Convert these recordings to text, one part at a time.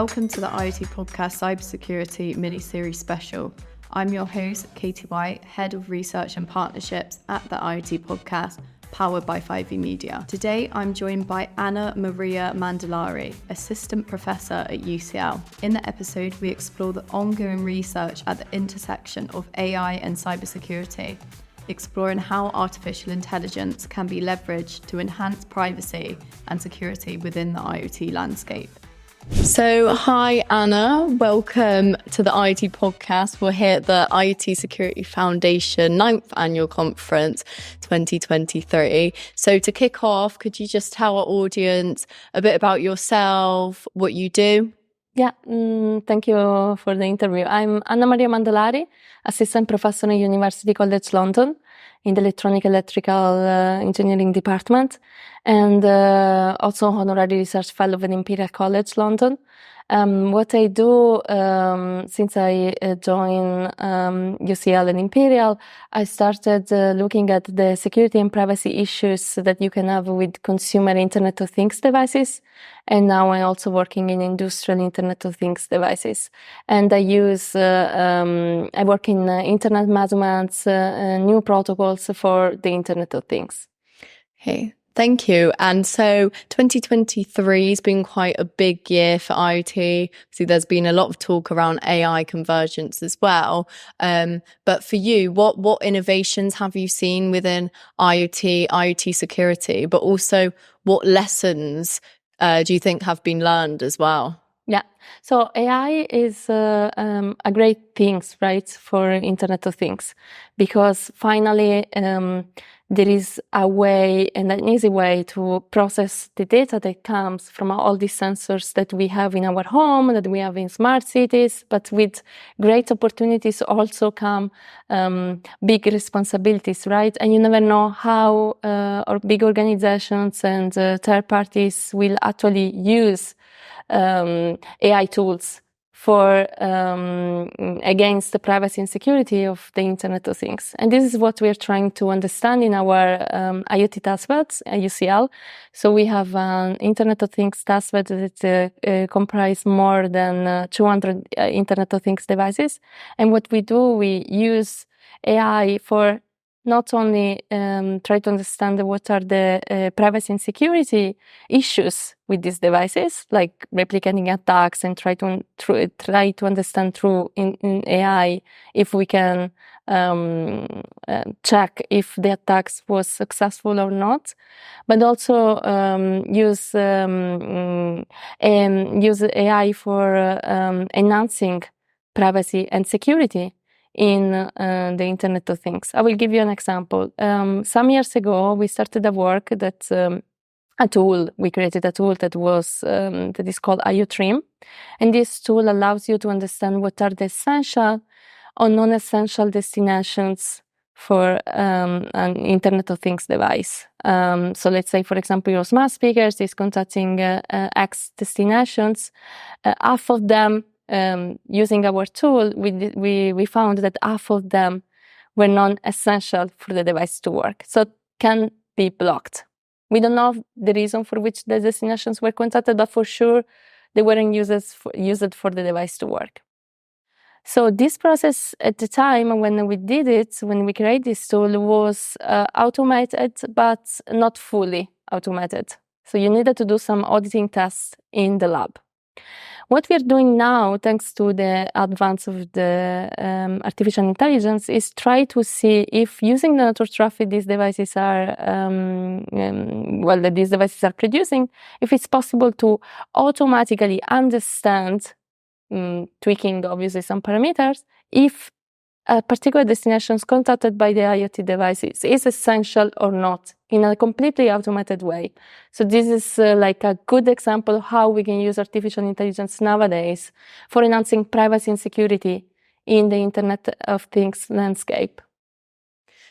Welcome to the IoT podcast cybersecurity mini-series special. I'm your host, Katie White, Head of Research and Partnerships at the IoT podcast, powered by 5V Media. Today, I'm joined by Maria Mandalari, Assistant Professor at UCL. In the episode, we explore the ongoing research at the intersection of AI and cybersecurity, exploring how artificial intelligence can be leveraged to enhance privacy and security within the IoT landscape. So, hi Anna, welcome to the IoT podcast. We're here at the IoT Security Foundation 9th Annual Conference 2023. So to kick off, could you just tell our audience a bit about yourself, what you do? Yeah, thank you for the interview. I'm Maria Mandalari, Assistant Professor at University College London in the Electronic Electrical Engineering Department, and also Honorary Research Fellow at Imperial College London. What I do since I joined UCL and Imperial, I started looking at the security and privacy issues that you can have with consumer Internet of Things devices. And now I'm also working in industrial Internet of Things devices. And I work in internet measurements, new protocols for the Internet of Things. Hey. Thank you. And so 2023 has been quite a big year for IoT. See, there's been a lot of talk around AI convergence as well. But for you, what innovations have you seen within IoT security, but also what lessons do you think have been learned as well? Yeah. So AI is a great thing, right, for Internet of Things, because finally there is a way and an easy way to process the data that comes from all these sensors that we have in our home, that we have in smart cities, but with great opportunities also come big responsibilities, right? And you never know how or big organizations and third parties will actually use AI tools for against the privacy and security of the Internet of Things. And this is what we are trying to understand in our IoT taskbeds at UCL. So we have an Internet of Things taskbed that comprise more than 200 Internet of Things devices. And what we do, we use AI for not only try to understand what are the privacy and security issues with these devices, like replicating attacks, and try to understand through in AI if we can check if the attacks was successful or not, but also use AI for enhancing privacy and security in the Internet of Things. I will give you an example. Some years ago, we started a work that we created a tool that is called IoT, and this tool allows you to understand what are the essential or non-essential destinations for an Internet of Things device. So let's say, for example, your smart speakers is contacting X destinations. Half of them, using our tool, we found that half of them were non-essential for the device to work, so can be blocked. We don't know the reason for which the destinations were contacted, but for sure they weren't used for the device to work. So this process at the time when we did it, when we created this tool, was automated, but not fully automated. So you needed to do some auditing tests in the lab. What we are doing now, thanks to the advance of the artificial intelligence, is try to see if using the network traffic these devices are producing, if it's possible to automatically understand, tweaking obviously some parameters, if a particular destination contacted by the IoT devices is essential or not in a completely automated way. So this is like a good example of how we can use artificial intelligence nowadays for enhancing privacy and security in the Internet of Things landscape.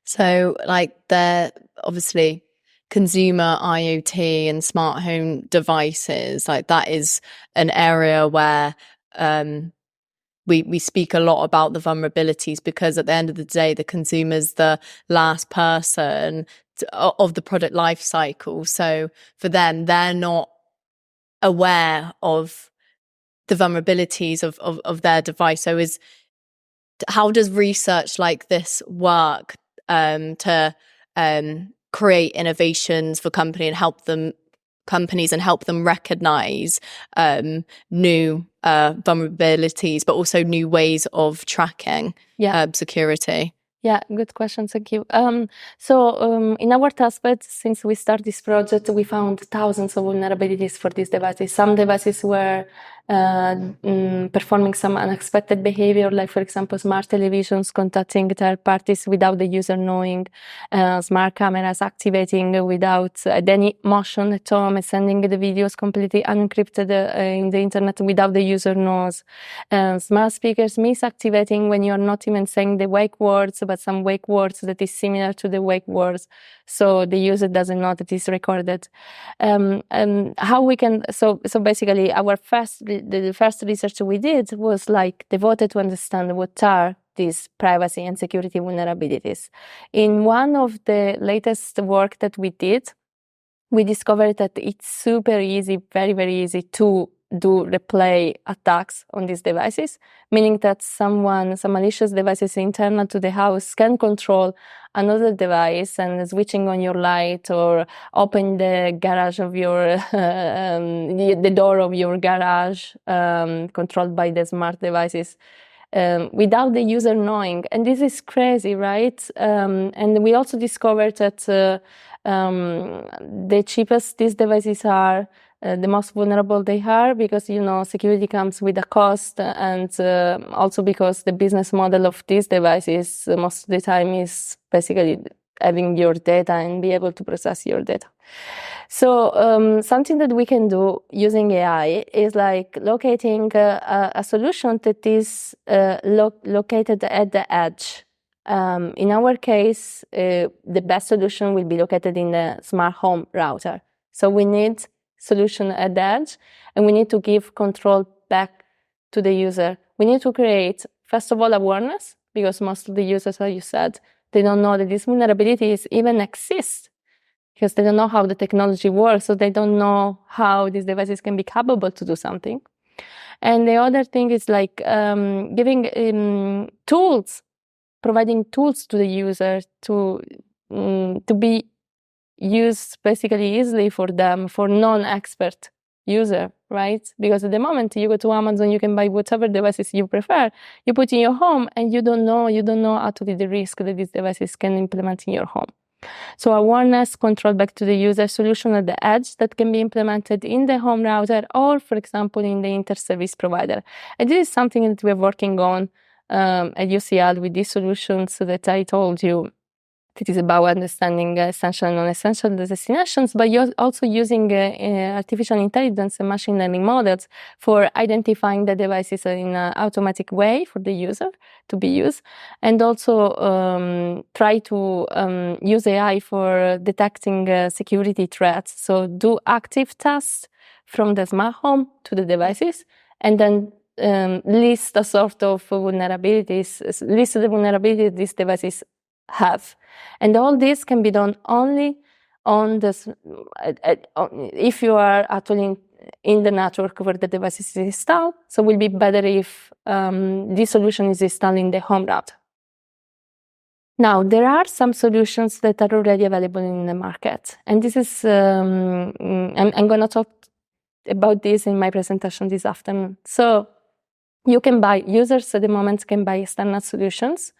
So like the obviously consumer IoT and smart home devices, like that is an area where we speak a lot about the vulnerabilities, because at the end of the day, the consumer's the last person of the product life cycle. So for them, they're not aware of the vulnerabilities of their device. So how does research like this work to create innovations for companies and help them recognize new vulnerabilities, but also new ways of tracking security? Yeah, good question. Thank you. So in our testbed, since we started this project, we found thousands of vulnerabilities for these devices. Some devices were performing some unexpected behavior, like, for example, smart televisions contacting third parties without the user knowing, smart cameras activating without any motion at home and sending the videos completely unencrypted in the internet without the user knows. Smart speakers misactivating when you're not even saying the wake words, but some wake words that is similar to the wake words, so the user doesn't know that it's recorded. How we can so basically the first research we did was like devoted to understand what are these privacy and security vulnerabilities. In one of the latest work that we did, we discovered that it's super easy, very, very easy to do replay attacks on these devices, meaning that some malicious devices internal to the house can control another device and switching on your light or open the garage of your, the door of your garage, controlled by the smart devices. Without the user knowing. And this is crazy, right? And we also discovered that the cheapest these devices are, the most vulnerable they are, because, security comes with a cost, and also because the business model of these devices most of the time is basically having your data and be able to process your data. So something that we can do using AI is like locating a solution that is located at the edge. In our case, the best solution will be located in the smart home router. So we need solution at the edge, and we need to give control back to the user. We need to create, first of all, awareness, because most of the users, as you said, they don't know that these vulnerabilities even exist, because they don't know how the technology works, so they don't know how these devices can be capable to do something. And the other thing is like giving tools, providing tools to the user to be used basically easily for them, for non-expert user, right? Because at the moment you go to Amazon, you can buy whatever devices you prefer, you put in your home, and you don't know actually the risk that these devices can implement in your home. So awareness, control back to the user, solution at the edge that can be implemented in the home router or, for example, in the inter-service provider. And this is something that we're working on at UCL with these solutions that I told you. It is about understanding essential and non-essential destinations, but you're also using artificial intelligence and machine learning models for identifying the devices in an automatic way for the user to be used, and also try to use AI for detecting security threats. So do active tests from the smart home to the devices, and then list a sort of vulnerabilities, list the vulnerabilities these devices have. And all this can be done only on this, if you are actually in the network where the device is installed. So it will be better if this solution is installed in the home router. Now, there are some solutions that are already available in the market. And this is, I'm going to talk about this in my presentation this afternoon. So you can buy, users at the moment can buy external solutions.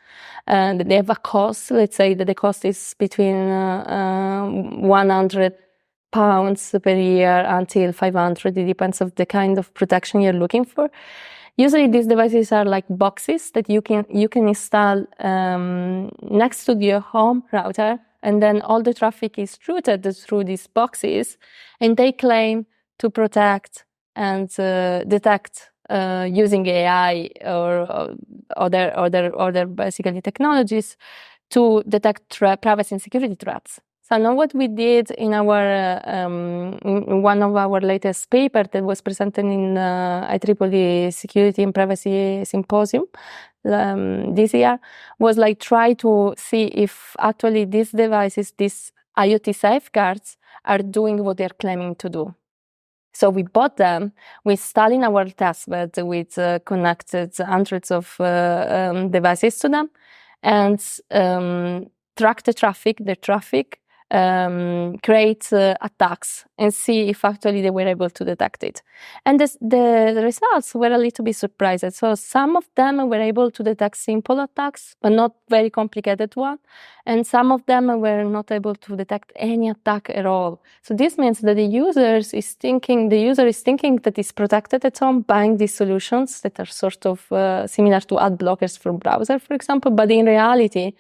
They have a cost. Let's say that the cost is between £100 per year until 500. It depends on the kind of protection you're looking for. Usually these devices are like boxes that you can install next to your home router, and then all the traffic is routed through these boxes, and they claim to protect and detect using AI or other basically technologies to detect privacy and security threats. So now what we did in our in one of our latest paper that was presented in IEEE Security and Privacy Symposium this year was like try to see if actually these devices, these IoT safeguards, are doing what they're claiming to do. So we bought them, we installed in our testbed with connected hundreds of devices to them, and track the traffic, create attacks and see if actually they were able to detect it. And the results were a little bit surprising. So some of them were able to detect simple attacks, but not very complicated one. And some of them were not able to detect any attack at all. So this means that the user is thinking that it's protected at home, buying these solutions that are sort of similar to ad blockers for browser, for example, but in reality,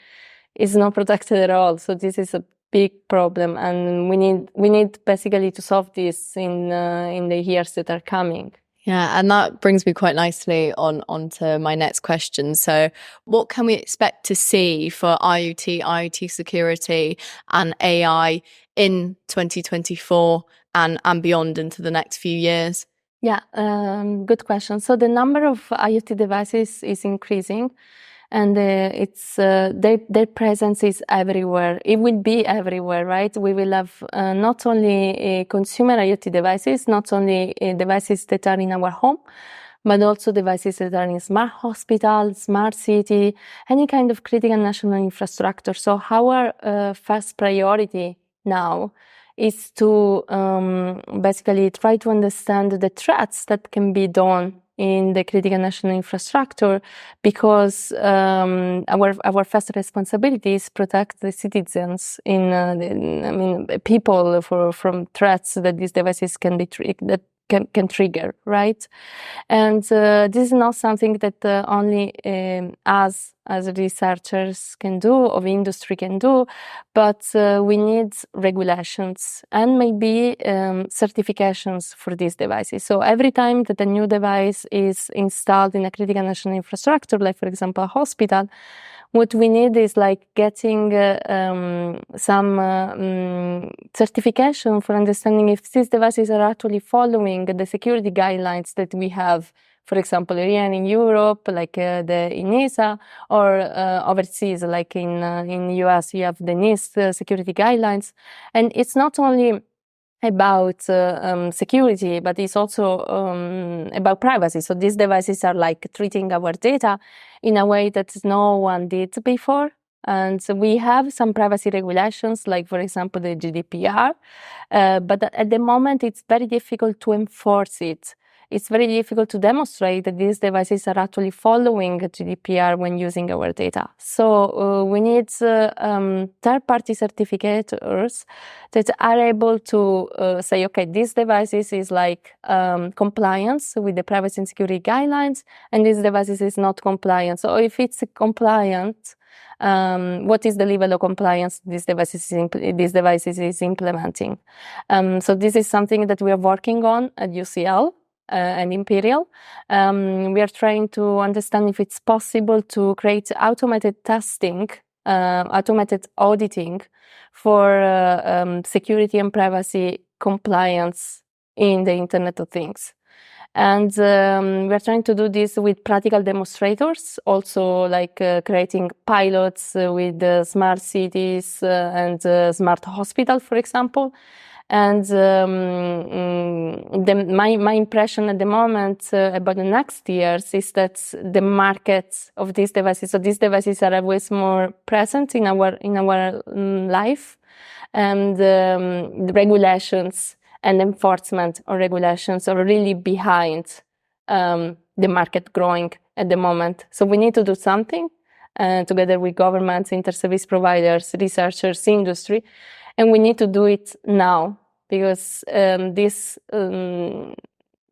it's not protected at all. So this is a big problem, and we need basically to solve this in the years that are coming. Yeah, and that brings me quite nicely onto my next question. So what can we expect to see for IoT security and AI in 2024 and beyond into the next few years? Yeah, good question. So the number of IoT devices is increasing, and their presence is everywhere. It will be everywhere, right? We will have not only consumer IoT devices, not only devices that are in our home, but also devices that are in smart hospital, smart city, any kind of critical national infrastructure. So our first priority now is to basically try to understand the threats that can be done in the critical national infrastructure, because our first responsibility is protect the citizens people from threats that these devices can can trigger, right? And this is not something that only us as researchers can do, or industry can do, but we need regulations and maybe certifications for these devices. So every time that a new device is installed in a critical national infrastructure, like for example a hospital, what we need is like getting some certification for understanding if these devices are actually following the security guidelines that we have, for example, here in Europe, like the INESA, or overseas, like in US, you have the NIST security guidelines. And it's not only about security, but it's also about privacy. So these devices are like treating our data in a way that no one did before. And so we have some privacy regulations, like for example, the GDPR, but at the moment it's very difficult to enforce it. It's very difficult to demonstrate that these devices are actually following GDPR when using our data. So we need third-party certificators that are able to say, okay, this devices is like compliance with the privacy and security guidelines, and this devices is not compliant. So if it's compliant, what is the level of compliance these devices is implementing? So this is something that we are working on at UCL. And Imperial. We are trying to understand if it's possible to create automated testing, automated auditing for security and privacy compliance in the Internet of Things. And we are trying to do this with practical demonstrators, also like creating pilots with smart cities and smart hospitals, for example. And my impression at the moment about the next years is that the market of these devices, so these devices are always more present in our life, and the regulations and enforcement of regulations are really behind the market growing at the moment. So we need to do something together with governments, inter-service providers, researchers, industry. And we need to do it now, because this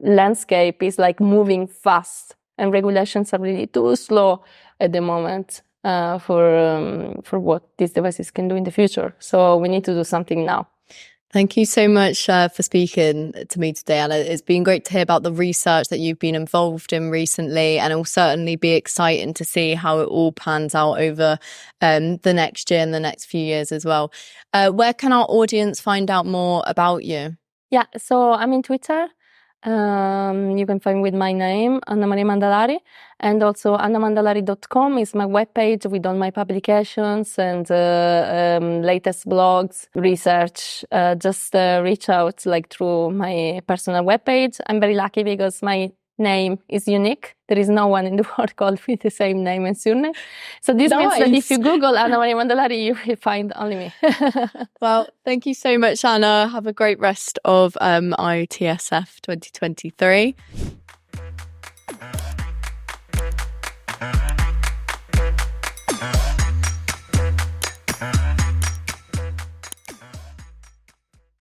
landscape is like moving fast, and regulations are really too slow at the moment for what these devices can do in the future. So we need to do something now. Thank you so much for speaking to me today, Anna. It's been great to hear about the research that you've been involved in recently, and it will certainly be exciting to see how it all pans out over the next year and the next few years as well. Where can our audience find out more about you? Yeah, so I'm in Twitter. You can find with my name, Anna Maria Mandalari, and also annamandalari.com is my webpage with all my publications and latest blogs, research. Just reach out like through my personal webpage. I'm very lucky because my name is unique. There is no one in the world called with the same name and surname. So this means that if you Google Anna Maria Mandalari, you will find only me. Well, thank you so much, Anna. Have a great rest of IOTSF 2023.